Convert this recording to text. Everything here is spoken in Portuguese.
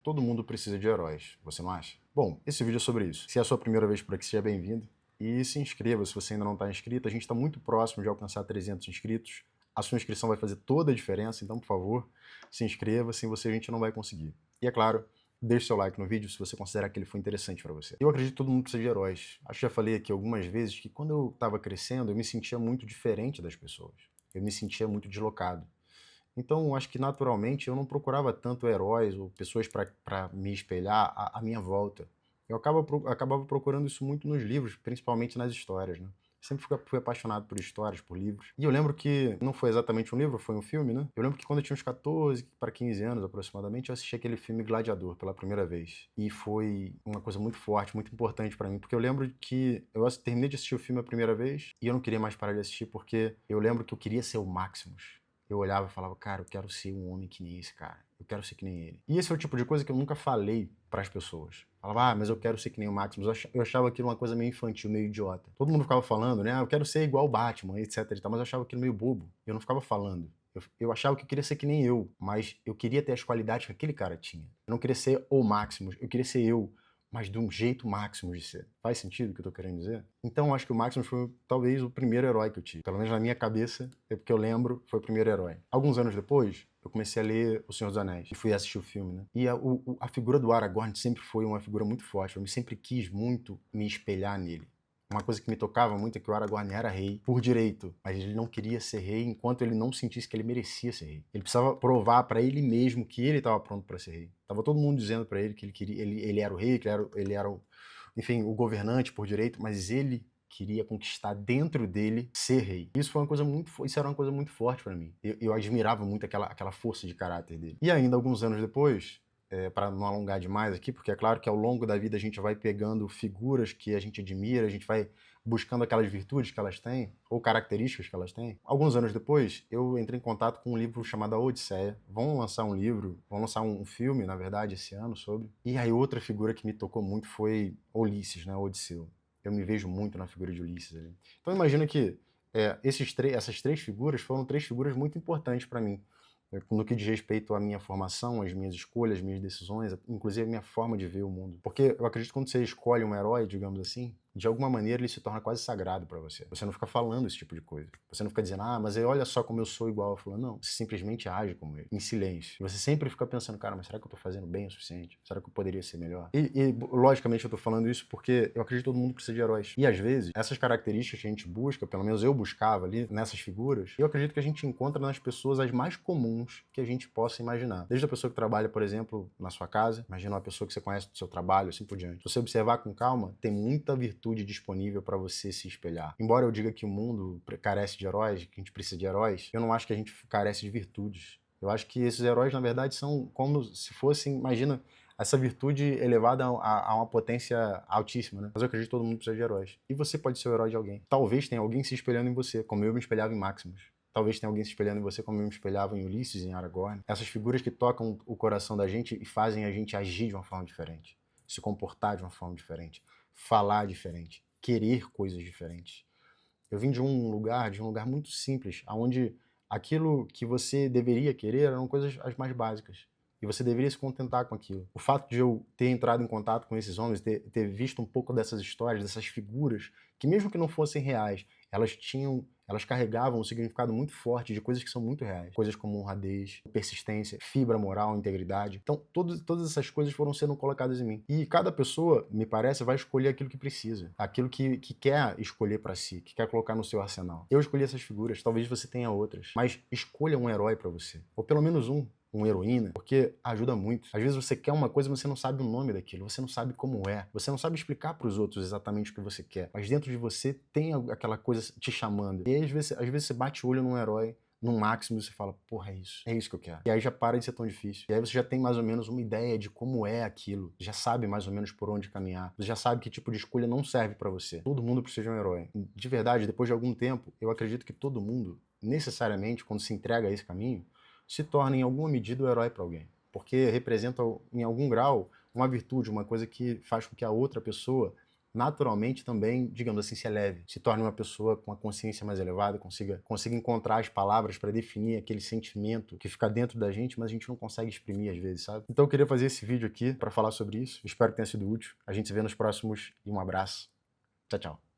Todo mundo precisa de heróis, você não acha? Bom, esse vídeo é sobre isso. Se é a sua primeira vez por aqui, seja bem-vindo. E se inscreva se você ainda não está inscrito. A gente está muito próximo de alcançar 300 inscritos. A sua inscrição vai fazer toda a diferença, então, por favor, se inscreva. Sem você, a gente não vai conseguir. E, é claro, deixe seu like no vídeo se você considerar que ele foi interessante para você. Eu acredito que todo mundo precisa de heróis. Acho que já falei aqui algumas vezes que quando eu estava crescendo, eu me sentia muito diferente das pessoas. Eu me sentia muito deslocado. Então, acho que naturalmente eu não procurava tanto heróis ou pessoas para me espelhar à minha volta. Eu acabava procurando isso muito nos livros, principalmente nas histórias, né? Sempre fui apaixonado por histórias, por livros. E eu lembro que não foi exatamente um livro, foi um filme, né? Eu lembro que quando eu tinha uns 14 para 15 anos aproximadamente, eu assisti aquele filme Gladiador pela primeira vez. E foi uma coisa muito forte, muito importante para mim, porque eu lembro que eu terminei de assistir o filme a primeira vez e eu não queria mais parar de assistir porque eu lembro que eu queria ser o Maximus. Eu olhava e falava, cara, eu quero ser um homem que nem esse cara. Eu quero ser que nem ele. E esse é o tipo de coisa que eu nunca falei para as pessoas. Falava, mas eu quero ser que nem o Maximus. Eu achava aquilo uma coisa meio infantil, meio idiota. Todo mundo ficava falando, né? Eu quero ser igual o Batman, etc e tal, mas eu achava aquilo meio bobo. Eu não ficava falando. Eu achava que eu queria ser que nem eu, mas eu queria ter as qualidades que aquele cara tinha. Eu não queria ser o Maximus, eu queria ser eu, mas de um jeito Maximus de ser. Faz sentido o que eu tô querendo dizer? Então, acho que o Maximus foi talvez o primeiro herói que eu tive. Pelo menos na minha cabeça, é porque eu lembro, foi o primeiro herói. Alguns anos depois, eu comecei a ler O Senhor dos Anéis e fui assistir o filme, né? E a figura do Aragorn sempre foi uma figura muito forte. Eu sempre quis muito me espelhar nele. Uma coisa que me tocava muito é que o Aragorn era rei por direito, mas ele não queria ser rei enquanto ele não sentisse que ele merecia ser rei. Ele precisava provar para ele mesmo que ele estava pronto para ser rei. Tava todo mundo dizendo para ele que ele era o rei, que ele era enfim, o governante por direito, mas ele queria conquistar dentro dele ser rei. Isso era uma coisa muito forte para mim. Eu admirava muito aquela força de caráter dele. E ainda alguns anos depois, para não alongar demais aqui, porque é claro que ao longo da vida a gente vai pegando figuras que a gente admira, a gente vai buscando aquelas virtudes que elas têm, ou características que elas têm. Alguns anos depois, eu entrei em contato com um livro chamado A Odisseia. Vão lançar um livro, vão lançar um filme, na verdade, esse ano sobre. E aí outra figura que me tocou muito foi Ulisses, né, Odisseu. Eu me vejo muito na figura de Ulisses ali. Então imagina que essas três figuras foram três figuras muito importantes para mim no que diz respeito à minha formação, às minhas escolhas, às minhas decisões, inclusive a minha forma de ver o mundo. Porque eu acredito que quando você escolhe um herói, digamos assim, de alguma maneira ele se torna quase sagrado para você. Você não fica falando esse tipo de coisa. Você não fica dizendo, mas olha só como eu sou igual a fulano. Não, você simplesmente age como ele, em silêncio. Você sempre fica pensando, cara, mas será que eu tô fazendo bem o suficiente? Será que eu poderia ser melhor? Logicamente eu tô falando isso porque eu acredito que todo mundo precisa de heróis. E às vezes, essas características que a gente busca, pelo menos eu buscava ali, nessas figuras, eu acredito que a gente encontra nas pessoas as mais comuns que a gente possa imaginar. Desde a pessoa que trabalha, por exemplo, na sua casa, imagina uma pessoa que você conhece do seu trabalho, assim por diante. Se você observar com calma, tem muita virtude disponível para você se espelhar. Embora eu diga que o mundo carece de heróis, que a gente precisa de heróis, eu não acho que a gente carece de virtudes. Eu acho que esses heróis, na verdade, são como se fossem, imagina, essa virtude elevada a uma potência altíssima, né? Mas eu acredito que todo mundo precisa de heróis. E você pode ser o herói de alguém. Talvez tenha alguém se espelhando em você, como eu me espelhava em Maximus. Talvez tenha alguém se espelhando em você, como eu me espelhava em Ulisses, em Aragorn. Essas figuras que tocam o coração da gente e fazem a gente agir de uma forma diferente, se comportar de uma forma diferente, falar diferente, querer coisas diferentes. Eu vim de um lugar muito simples, onde aquilo que você deveria querer eram coisas as mais básicas. E você deveria se contentar com aquilo. O fato de eu ter entrado em contato com esses homens, ter visto um pouco dessas histórias, dessas figuras, que mesmo que não fossem reais, elas carregavam um significado muito forte de coisas que são muito reais. Coisas como honradez, persistência, fibra moral, integridade. Então, todas essas coisas foram sendo colocadas em mim. E cada pessoa, me parece, vai escolher aquilo que precisa. Aquilo que quer escolher para si, que quer colocar no seu arsenal. Eu escolhi essas figuras, talvez você tenha outras. Mas escolha um herói para você. Ou pelo menos uma heroína, porque ajuda muito. Às vezes você quer uma coisa e você não sabe o nome daquilo, você não sabe como é, você não sabe explicar para os outros exatamente o que você quer, mas dentro de você tem aquela coisa te chamando. E aí, às vezes você bate o olho num herói, num Maximus, e você fala, porra, é isso que eu quero. E aí já para de ser tão difícil. E aí você já tem mais ou menos uma ideia de como é aquilo, já sabe mais ou menos por onde caminhar, você já sabe que tipo de escolha não serve para você. Todo mundo precisa de um herói. De verdade, depois de algum tempo, eu acredito que todo mundo, necessariamente, quando se entrega a esse caminho, se torna em alguma medida o herói para alguém, porque representa em algum grau uma virtude, uma coisa que faz com que a outra pessoa naturalmente também, digamos assim, se eleve, se torne uma pessoa com uma consciência mais elevada, consiga encontrar as palavras para definir aquele sentimento que fica dentro da gente, mas a gente não consegue exprimir às vezes, sabe? Então eu queria fazer esse vídeo aqui para falar sobre isso. Espero que tenha sido útil. A gente se vê nos próximos e um abraço. Tchau, tchau.